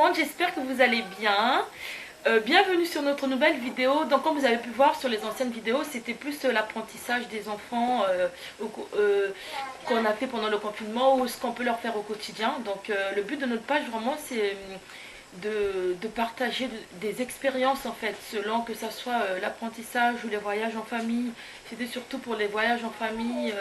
monde, j'espère que vous allez bien. Bienvenue sur notre nouvelle vidéo. Donc comme vous avez pu voir sur les anciennes vidéos, c'était plus l'apprentissage des enfants qu'on a fait pendant le confinement ou ce qu'on peut leur faire au quotidien. Donc le but de notre page vraiment c'est de partager des expériences en fait, selon que ça soit l'apprentissage ou les voyages en famille. C'était surtout pour les voyages en famille,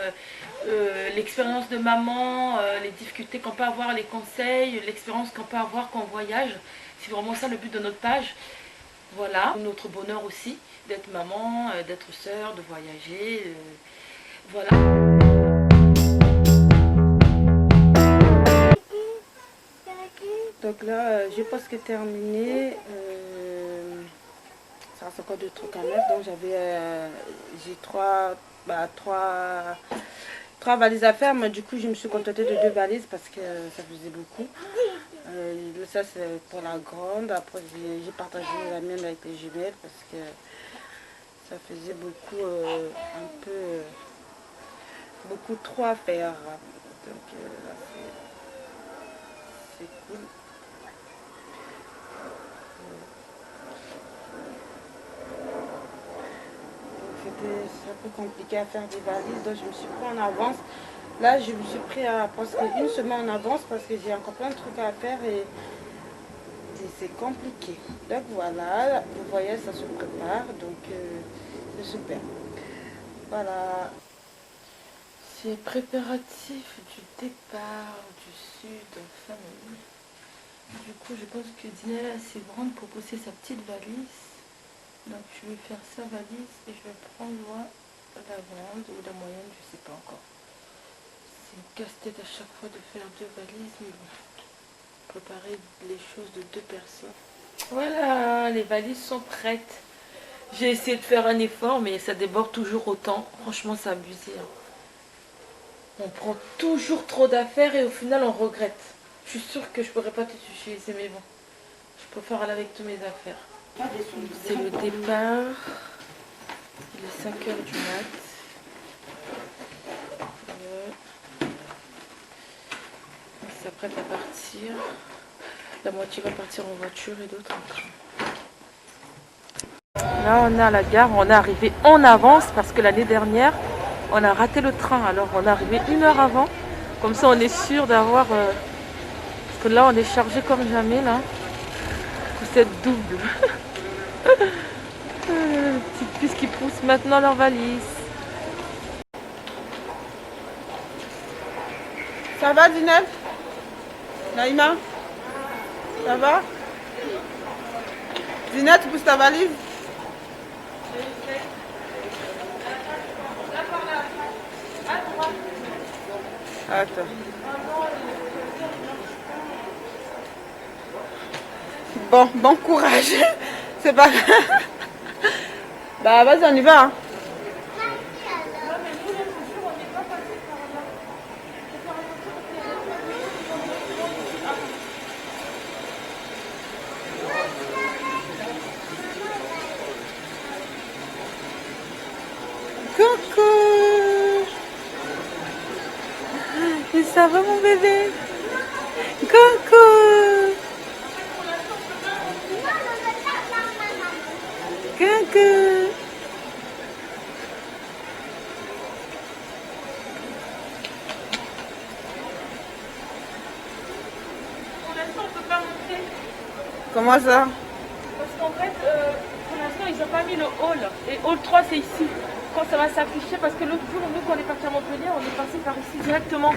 l'expérience de maman, les difficultés qu'on peut avoir, les conseils, l'expérience qu'on peut avoir quand on voyage. C'est vraiment ça le but de notre page. Voilà, notre bonheur aussi d'être maman, d'être sœur, de voyager. Voilà. Donc là, j'ai presque terminé. Ça reste encore deux trucs à mettre. Donc j'ai trois valises à faire. Mais du coup, je me suis contentée de deux valises parce que ça faisait beaucoup. Ça, c'est pour la grande. Après, j'ai partagé la mienne avec les jumelles parce que ça faisait beaucoup, beaucoup trop à faire. Donc là, c'est cool. C'est un peu compliqué à faire des valises, donc je me suis pris en avance. Là, je me suis pris à presque une semaine en avance parce que j'ai encore plein de trucs à faire et c'est compliqué. Donc voilà, vous voyez, ça se prépare, donc c'est super. Voilà. C'est préparatif du départ du sud en famille. Du coup, je pense que Dina est assez grande pour pousser sa petite valise. Donc je vais faire sa valise et je vais prendre moi la grande ou la moyenne, je sais pas encore. C'est une casse-tête à chaque fois de faire deux valises, mais bon, préparer les choses de deux personnes. Voilà, les valises sont prêtes. J'ai essayé de faire un effort, mais ça déborde toujours autant. Franchement, c'est abusé. On prend toujours trop d'affaires et au final, on regrette. Je suis sûre que je pourrais pas tout utiliser, mais bon, je préfère aller avec toutes mes affaires. C'est le départ. Il est 5 h du mat. On s'apprête à partir. La moitié va partir en voiture et d'autres en train. Là, on est à la gare. On est arrivé en avance parce que l'année dernière, on a raté le train. Alors, on est arrivé 1 heure avant. Comme ça, on est sûr d'avoir... parce que là, on est chargé comme jamais, là. C'est double. Petites puces qui poussent maintenant leur valise. Ça va, Zineb? Naïma? Ça va? Zineb, tu pousses ta valise? Attends. Bon courage. C'est pas grave. Bah vas-y, on y va. Hein. Coucou. Et ça va mon bébé? Coucou. Coucou. Pour l'instant, on peut pas montrer. Comment ça? Parce qu'en fait, pour l'instant, ils n'ont pas mis le hall. Et hall 3, c'est ici. Quand ça va s'afficher, parce que l'autre jour, nous, quand on est parti à Montpellier, on est passé par ici directement.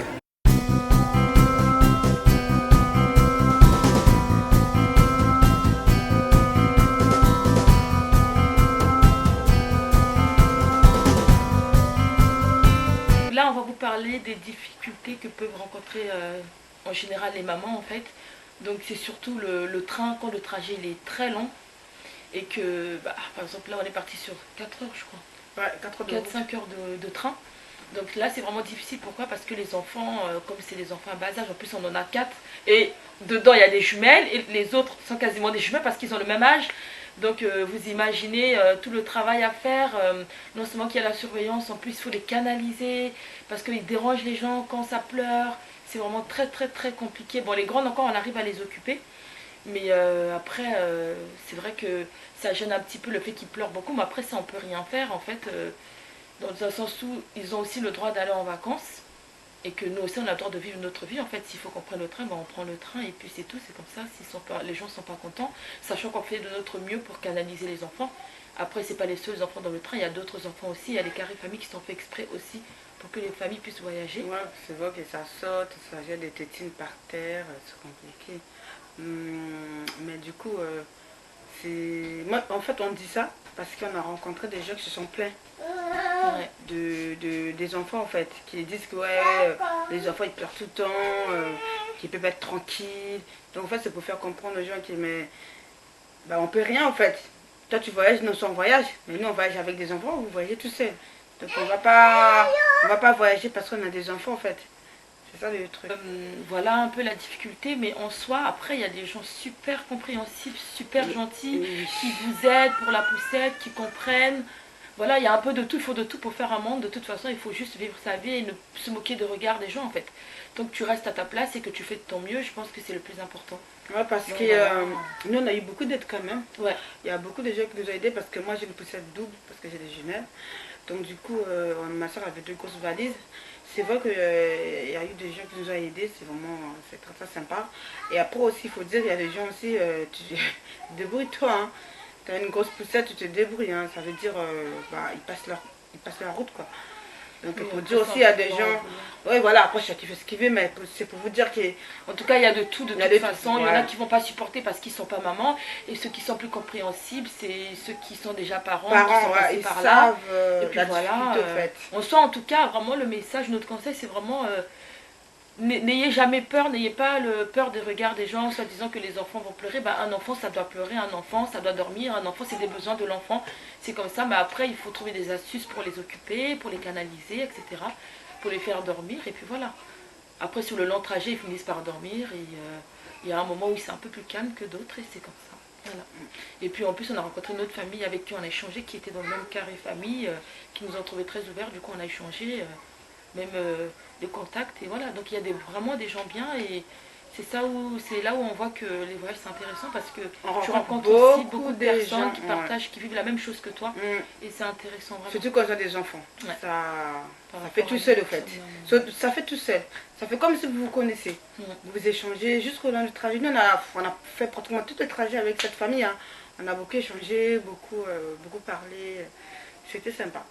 Là, on va vous parler des difficultés que peuvent rencontrer en général les mamans en fait. Donc c'est surtout le train, quand le trajet il est très long et que, par exemple là on est parti sur 4 heures je crois. Ouais, 4-5 heures de train. Donc là c'est vraiment difficile, pourquoi? Parce que les enfants, comme c'est des enfants à bas âge, en plus on en a 4 et dedans il y a des jumelles et les autres sont quasiment des jumelles parce qu'ils ont le même âge. Donc vous imaginez tout le travail à faire, non seulement qu'il y a la surveillance, en plus il faut les canaliser parce qu'ils dérangent les gens quand ça pleure. C'est vraiment très très très compliqué. Bon, les grandes encore on arrive à les occuper, Mais après, c'est vrai que ça gêne un petit peu le fait qu'ils pleurent beaucoup, mais après ça on peut rien faire en fait, dans un sens où ils ont aussi le droit d'aller en vacances. Et que nous aussi on a le droit de vivre notre vie. En fait, s'il faut qu'on prenne le train, ben on prend le train et puis c'est tout, c'est comme ça. Les gens ne sont pas contents, sachant qu'on fait de notre mieux pour canaliser les enfants. Après, c'est pas les seuls enfants dans le train, il y a d'autres enfants aussi, il y a les carrés familles qui sont faits exprès aussi pour que les familles puissent voyager. Ouais, c'est vrai que ça saute, ça jette des tétines par terre, c'est compliqué. Mais du coup, moi, en fait, on dit ça parce qu'on a rencontré des gens qui se sont plaints Ouais. des enfants, en fait, qui disent que ouais, les enfants ils pleurent tout le temps, qu'ils peuvent être tranquilles. Donc en fait, c'est pour faire comprendre aux gens qui mais bah, on peut rien en fait. Toi tu voyages, nous on voyage, mais nous on voyage avec des enfants, vous voyagez tout seul. Donc on va pas voyager parce qu'on a des enfants en fait. C'est ça le truc. Voilà un peu la difficulté, mais en soi, après, il y a des gens super compréhensifs, super gentils, qui vous aident pour la poussette, qui comprennent. Voilà, il y a un peu de tout, il faut de tout pour faire un monde. De toute façon, il faut juste vivre sa vie et ne se moquer de regard des gens en fait. Donc tu restes à ta place et que tu fais de ton mieux, je pense que c'est le plus important. Ouais, parce Donc, que voilà. nous on a eu beaucoup d'aide quand même. Ouais. Il y a beaucoup de gens qui nous ont aidés parce que moi j'ai une poussette double parce que j'ai des jumelles. Donc du coup, ma soeur avait 2 grosses valises. C'est vrai qu'il y a eu des gens qui nous ont aidés, c'est très très sympa. Et après aussi, il faut dire, il y a des gens aussi, débrouille-toi. Hein. Tu as une grosse poussette, tu te débrouilles. Hein. Ça veut dire, bah, ils passent leur route quoi. Donc Oui, pour après, dire c'est aussi, un il y a peu des bon, gens, ouais voilà, après chacun fait ce qu'il veut, mais c'est pour vous dire que en tout cas, il y a de tout de il y a toute des façon. Il y en a ouais. qui vont pas supporter parce qu'ils sont pas maman. Et ceux qui sont plus compréhensibles, c'est ceux qui sont déjà parents, qui Parents, sont ouais, passés ils par là. savent Et puis la voilà. difficulté au fait. On sent en tout cas vraiment le message, notre conseil, c'est vraiment n'ayez jamais peur, n'ayez pas peur des regards des gens, soit disant que les enfants vont pleurer. Ben, un enfant, ça doit pleurer, un enfant, ça doit dormir, un enfant, c'est des besoins de l'enfant. C'est comme ça, mais après, il faut trouver des astuces pour les occuper, pour les canaliser, etc. Pour les faire dormir, et puis voilà. Après, sur le long trajet, ils finissent par dormir, et il y a un moment où c'est un peu plus calme que d'autres, et c'est comme ça. Voilà. Et puis en plus, on a rencontré une autre famille avec qui on a échangé, qui était dans le même carré famille, qui nous ont trouvé très ouverts, du coup on a échangé. Même des contacts et voilà, donc il y a vraiment des gens bien et c'est là où on voit que les voyages c'est intéressant parce que On tu rencontre rencontres aussi beaucoup de de personnes gens, qui ouais. partagent, qui vivent la même chose que toi Mm. et c'est intéressant vraiment. Surtout quand on a des enfants. Ouais. Ça fait tout seul au fait. Ça fait tout seul. Ça fait comme si vous vous connaissez. Vous échangez jusqu'au long du trajet. Nous, on a fait pratiquement tout le trajet avec cette famille. Hein. On a beaucoup échangé, beaucoup parlé. C'était sympa.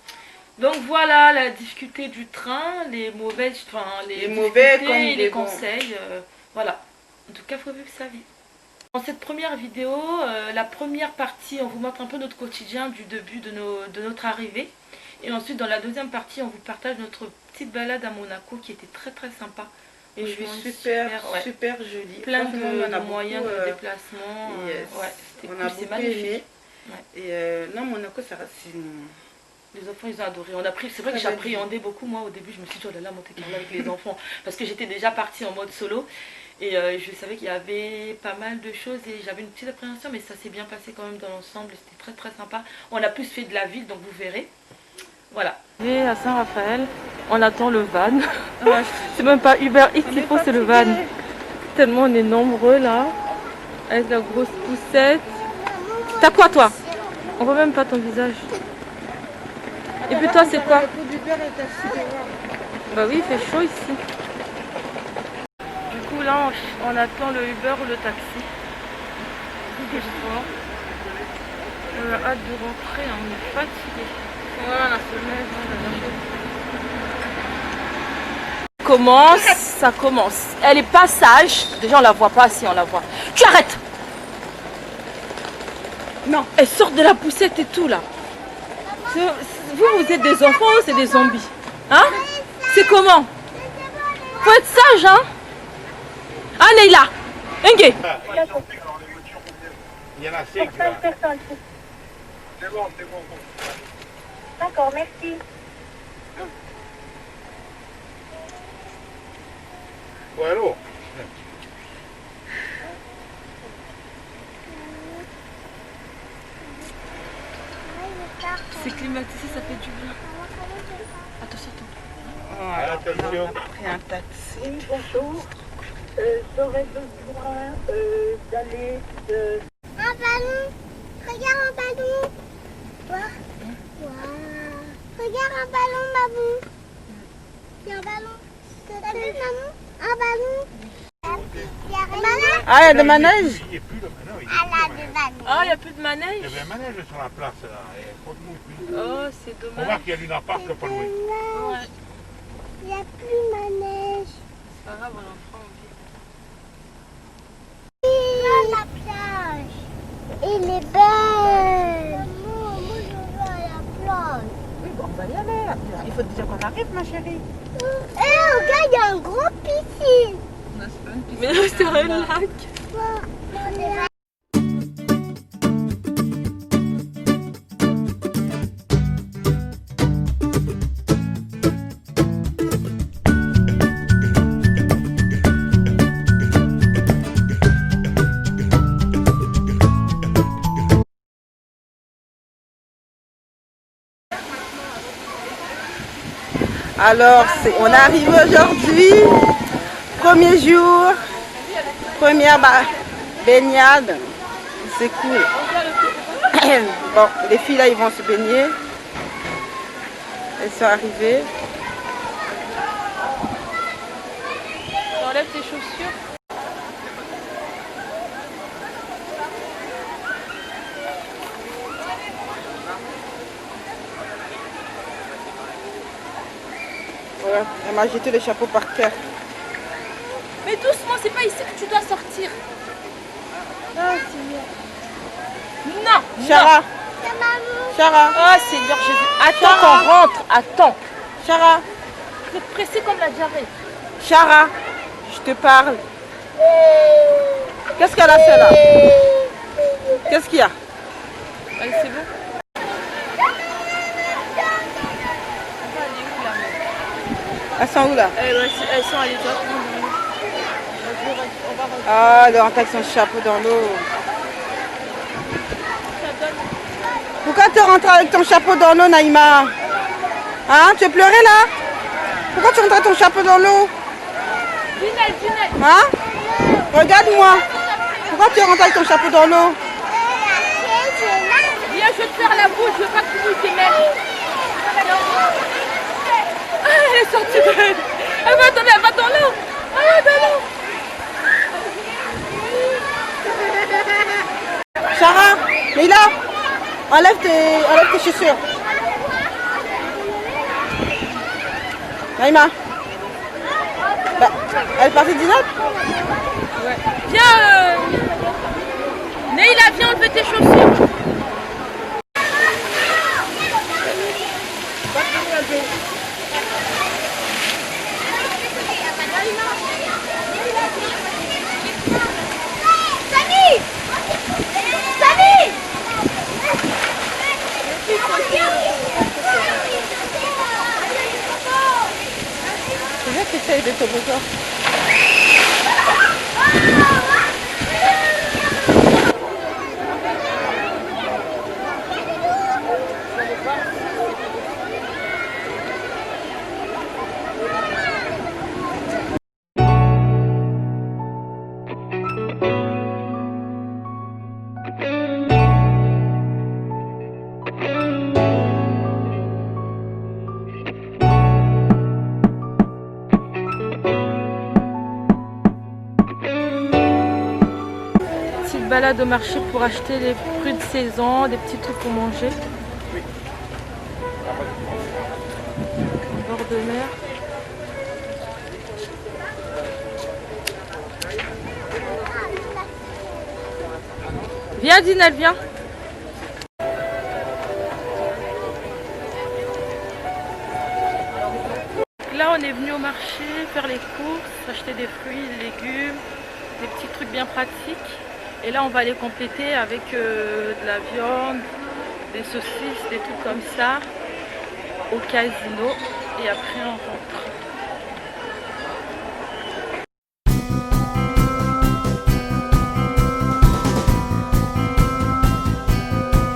Donc voilà la difficulté du train, les mauvaises, enfin les mauvais difficultés comme et les bons. conseils. Voilà. En tout cas, il faut vivre sa vie. Dans cette première vidéo, la première partie, on vous montre un peu notre quotidien du début de notre arrivée. Et ensuite, dans la deuxième partie, on vous partage notre petite balade à Monaco qui était très très sympa. Et je suis Ouais. super jolie. Plein Franchement, de moyens de déplacement. Yes. Ouais, c'était On cool, a c'est beaucoup magnifique. aimé. Ouais. Et non, Monaco, Les enfants, ils ont adoré. C'est vrai que j'appréhendais beaucoup. Moi, au début, je me suis dit, oh là là, Monte Carlo avec les enfants. Parce que j'étais déjà partie en mode solo. Et je savais qu'il y avait pas mal de choses. Et j'avais une petite appréhension, mais ça s'est bien passé quand même dans l'ensemble. C'était très très sympa. On a plus fait de la ville, donc vous verrez. Voilà. Et à Saint-Raphaël, on attend le van. Ouais. C'est même pas Uber Eats, il faut, c'est le van. Tellement on est nombreux là. Avec la grosse poussette. T'as quoi toi? On voit même pas ton visage. Et puis toi, c'est quoi? Bah oui, il fait chaud ici. Du coup, là, on attend le Uber ou le taxi. On a hâte de rentrer, hein, on est fatigué. Voilà, commence, ça commence. Elle est pas sage. Déjà, on la voit pas, si on la voit. Tu arrêtes! Non, elle sort de la poussette et tout là. Vous êtes des enfants ou c'est des zombies? Hein? C'est comment? Faut être sage, hein? Ah, Neila! Engue! Il y en a 5 là. C'est bon. D'accord, merci. Ouais, allô? C'est climatisé, ça fait du bien. Attention, on a pris un taxi. Bonjour. J'aurais besoin d'aller de... Un ballon. Regarde un ballon. Quoi? Regarde un ballon, maman. Il y a un ballon. T'as vu, maman? Un ballon. Ah, il y a des manèges? Il n'y a plus le manège. Ah, il n'y a plus de manège? Il y avait un manège sur la place là. Il n'y a pas de mot plus. Oh, c'est On dommage. voit qu'il y a une appart là pas loin. Ouais. Il n'y a plus de manège. C'est pas grave, on en fera envie. Là, la plage. Il est belle. Maman, moi je veux à la plage. Oui, bon, on va y aller. Il faut déjà qu'on arrive, ma chérie. Regarde, il y a un gros piscine. Mais non, c'est un lac. Alors, on est arrivé aujourd'hui, premier jour, première baignade, c'est cool. Bon, les filles là, ils vont se baigner. Elles sont arrivées. Enlève tes chaussures. Voilà, elle m'a jeté le chapeau par terre. Mais doucement, c'est pas ici que tu dois sortir. Non. Chara, Chara, Oh Seigneur Jésus. Attends Sarah. qu'on rentre. Attends. Chara, Vous êtes pressé comme la diarrhée. Chara, je te parle. Qu'est-ce qu'elle a fait là? Qu'est-ce qu'il y a? Allez, c'est bon. Elles sont où là? Elles sont allées directement. Ah, elle rentre avec son chapeau dans l'eau. Pourquoi tu rentres avec ton chapeau dans l'eau, Naïma? Hein? Tu as pleuré là? Pourquoi tu rentres avec ton chapeau dans l'eau? Hein? Regarde-moi. Pourquoi tu rentres avec ton chapeau dans l'eau? Viens, je vais te faire la bouche. Je veux pas que tu bouges tes mèches. Ah, elle est sortie de... Elle va dans l'eau. Elle va dans l'eau. Chara, Leïla, enlève tes chaussures. Naïma. Bah, elle est partie du net? Viens, Neila, viens enlever tes chaussures. C'est vrai que tu essayes de toboggan. Balade au marché pour acheter les fruits de saison, des petits trucs pour manger. Au bord de mer. Viens Dinal, viens. Là on est venu au marché faire les courses, acheter des fruits, des légumes, des petits trucs bien pratiques. Et là on va les compléter avec de la viande, des saucisses, des trucs comme ça au casino et après on rentre.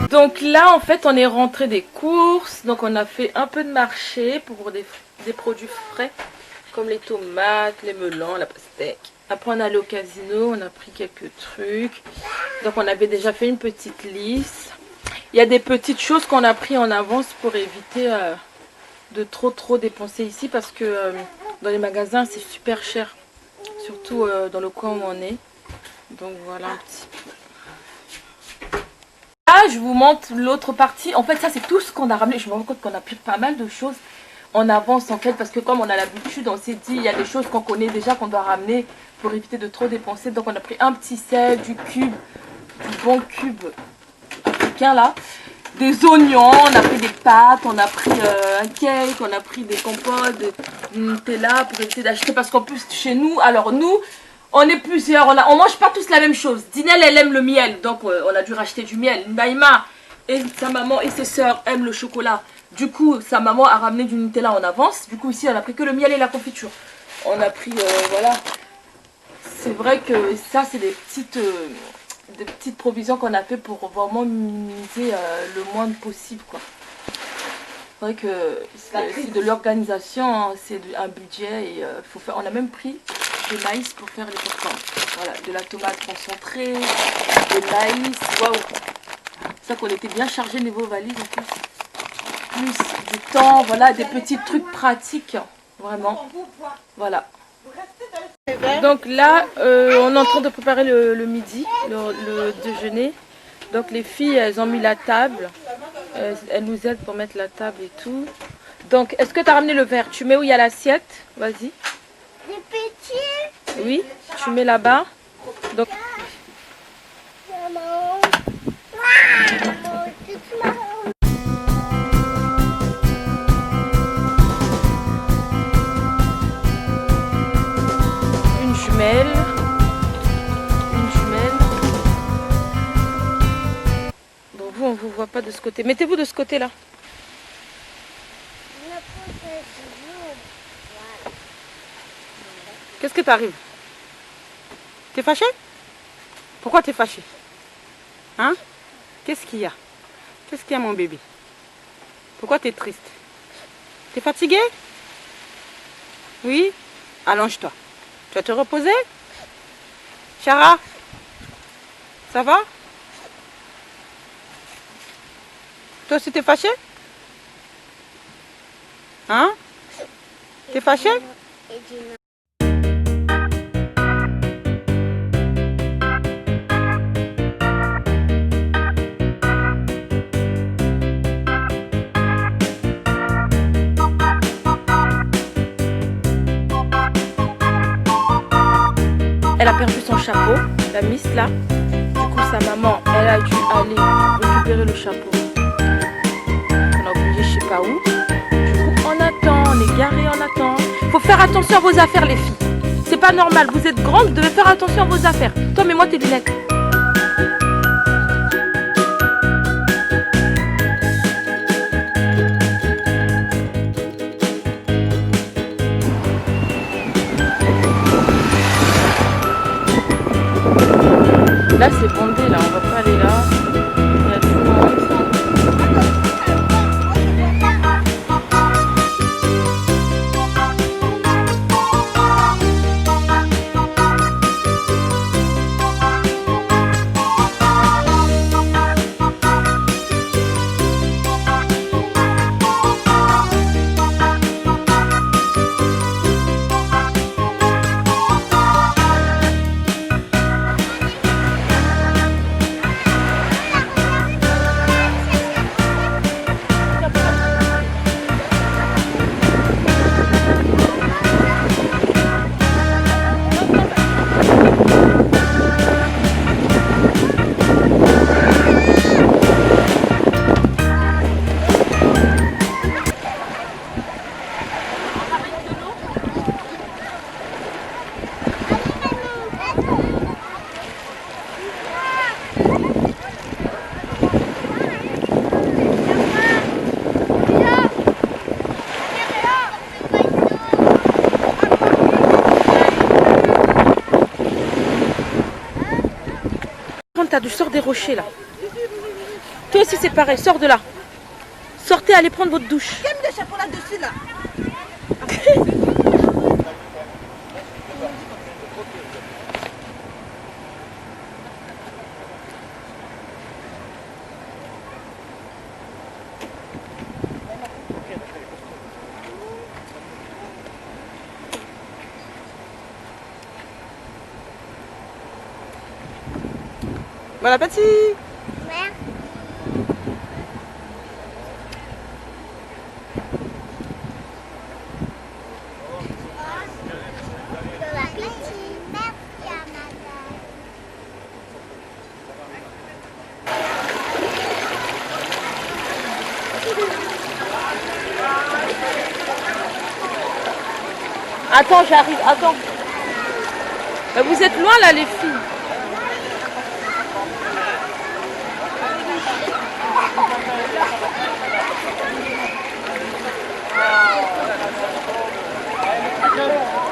Donc là en fait on est rentré des courses, donc on a fait un peu de marché pour des produits frais comme les tomates, les melons, la pastèque. Après, on est allé au casino, on a pris quelques trucs. Donc, on avait déjà fait une petite liste. Il y a des petites choses qu'on a pris en avance pour éviter de trop dépenser ici. Parce que dans les magasins, c'est super cher. Surtout dans le coin où on est. Donc, voilà un petit peu. Là, je vous montre l'autre partie. En fait, ça, c'est tout ce qu'on a ramené. Je me rends compte qu'on a pris pas mal de choses en avance, en fait. Parce que comme on a l'habitude, on s'est dit, il y a des choses qu'on connaît déjà qu'on doit ramener pour éviter de trop dépenser. Donc, on a pris un petit sel, du cube, du bon cube africain, là. Des oignons, on a pris des pâtes, on a pris un cake, on a pris des compotes, du Nutella pour éviter d'acheter. Parce qu'en plus, chez nous, alors nous, on est plusieurs, on mange pas tous la même chose. Dinel, elle aime le miel, donc on a dû racheter du miel. Naïma et sa maman et ses soeurs aiment le chocolat. Du coup, sa maman a ramené du Nutella en avance. Du coup, ici, on a pris que le miel et la confiture. On a pris, voilà. C'est vrai que ça, c'est des petites provisions qu'on a fait pour vraiment minimiser le moins possible, quoi. C'est vrai que c'est de l'organisation, hein, c'est un budget et faut faire. On a même pris des maïs pour faire les popcorn. Voilà, de la tomate concentrée, des maïs, waouh. C'est ça qu'on était bien chargé niveau valise en plus. Plus du temps, voilà, des petits trucs pratiques, vraiment. Voilà. Donc là, on est en train de préparer le midi, le déjeuner. Donc les filles, elles ont mis la table. Elles nous aident pour mettre la table et tout. Donc, est-ce que tu as ramené le verre? Tu mets où il y a l'assiette? Vas-y. Les petits. Oui, tu mets là-bas. Donc, Maman. Maman, c'est marrant. une jumelle. Bon, vous, on ne vous voit pas de ce côté. Mettez-vous de ce côté-là. Qu'est-ce que t'arrive? T'es fâché? Pourquoi t'es fâché? Hein? Qu'est-ce qu'il y a? Qu'est-ce qu'il y a, mon bébé? Pourquoi t'es triste? T'es fatigué? Oui? Allonge-toi. Tu vas te reposer? Chara? Ça va? Toi aussi t'es fâché? Hein? T'es fâché? Elle a perdu son chapeau, la Miss là. Du coup, sa maman, elle a dû aller récupérer le chapeau. On a oublié je sais pas où. Du coup, on attend, on est garé, on attend. Faut faire attention à vos affaires, les filles. C'est pas normal, vous êtes grandes, vous devez faire attention à vos affaires. Toi, mets-moi tes lunettes. Là c'est bondé, là on va pas aller là. Il y a tout le monde. Tu sors des rochers là. Toi aussi c'est pareil, sors de là. Sortez, allez prendre votre douche. Quel le chapeau là-dessus là? Bon appétit. Merde. Bon appétit. Merci à madame. Attends, j'arrive, attends. Vous êtes loin là les filles.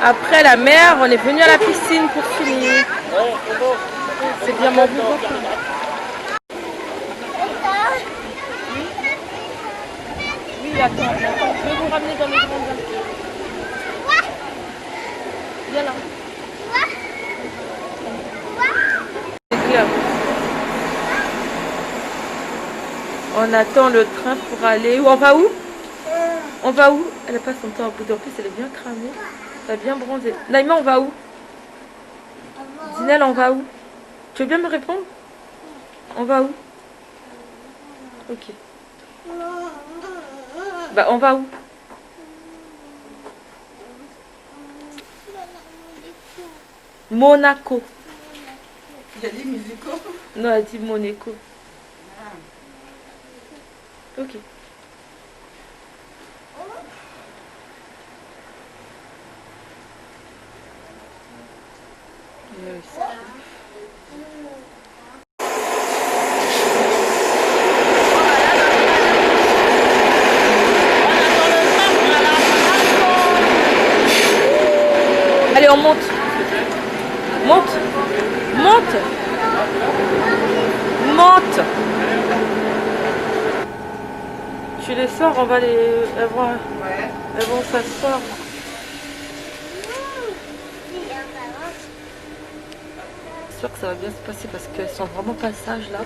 Après la mer, on est venu à la piscine pour finir. C'est bien mon boulot. Oui, attends, je vais vous ramener dans le grand bain. Viens là. C'est clair. On attend le train pour aller. On va où? On va où? Elle n'a pas son temps à bout. En plus, elle est bien cramée. Elle est bien bronzée. Naïma, on va où? Zinel, on va où? Tu veux bien me répondre? On va où? Ok. Bah, on va où? Monaco. Il y a des musicaux. Non, elle dit Monaco. Ok. Allez, on monte. Monte. Monte. Monte. Tu les sors, on va les... Elles vont s'asseoir. Je suis sûre que ça va bien se passer parce qu'elles sont vraiment pas sages là.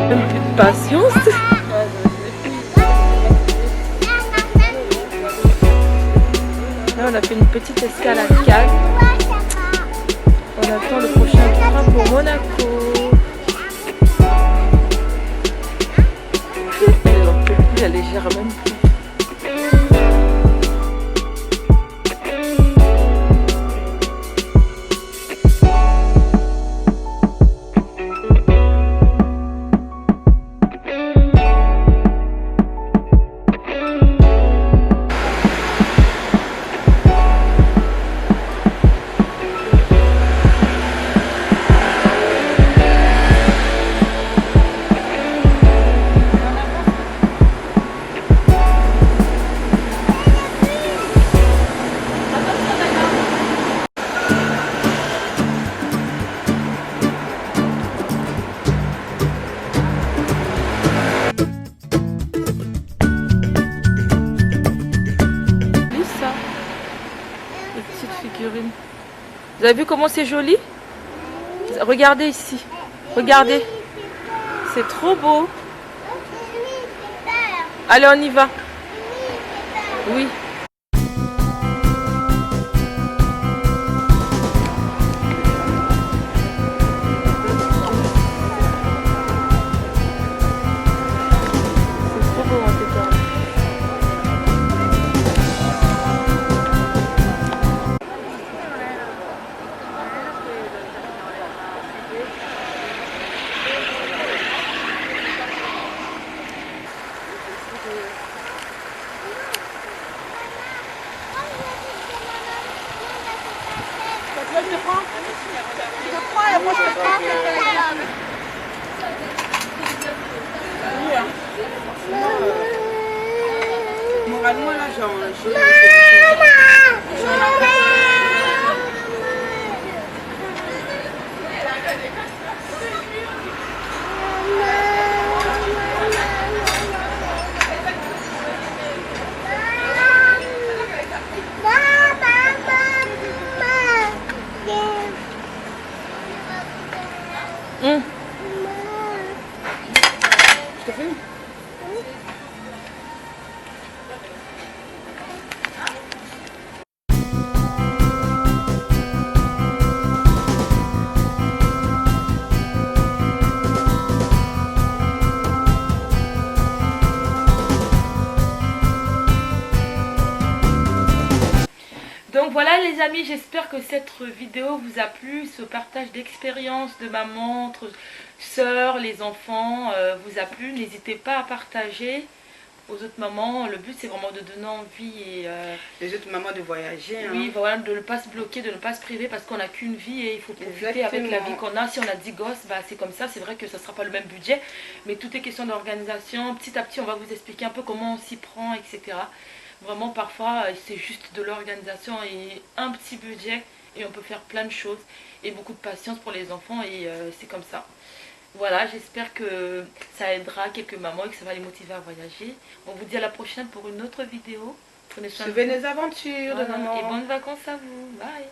Même plus de patience. Là, on a fait une petite escalade calme. On attend le prochain train pour Monaco. Elle n'en peut plus, elle gère même plus. Vous avez vu comment c'est joli? Regardez ici. Regardez. C'est trop beau. Allez, on y va. Oui. C'est trop beau en tout cas. Moralement, là, j'en Bye bye. Donc voilà les amis, j'espère que cette vidéo vous a plu. Ce partage d'expérience de maman, entre sœurs, les enfants vous a plu. N'hésitez pas à partager aux autres mamans. Le but c'est vraiment de donner envie et Les autres mamans de voyager. oui, hein. voilà, de ne pas se bloquer, de ne pas se priver parce qu'on n'a qu'une vie et il faut profiter avec la Exactement. vie qu'on a. Si on a 10 gosses, bah, c'est comme ça. C'est vrai que ça ne sera pas le même budget, mais tout est question d'organisation. Petit à petit, on va vous expliquer un peu comment on s'y prend, etc. Vraiment, parfois, c'est juste de l'organisation et un petit budget et on peut faire plein de choses et beaucoup de patience pour les enfants et c'est comme ça. Voilà, j'espère que ça aidera quelques mamans et que ça va les motiver à voyager. On vous dit à la prochaine pour une autre vidéo. Prenez soin de Suivez vous. nos aventures de Voilà, maman. et bonnes vacances à vous. Bye.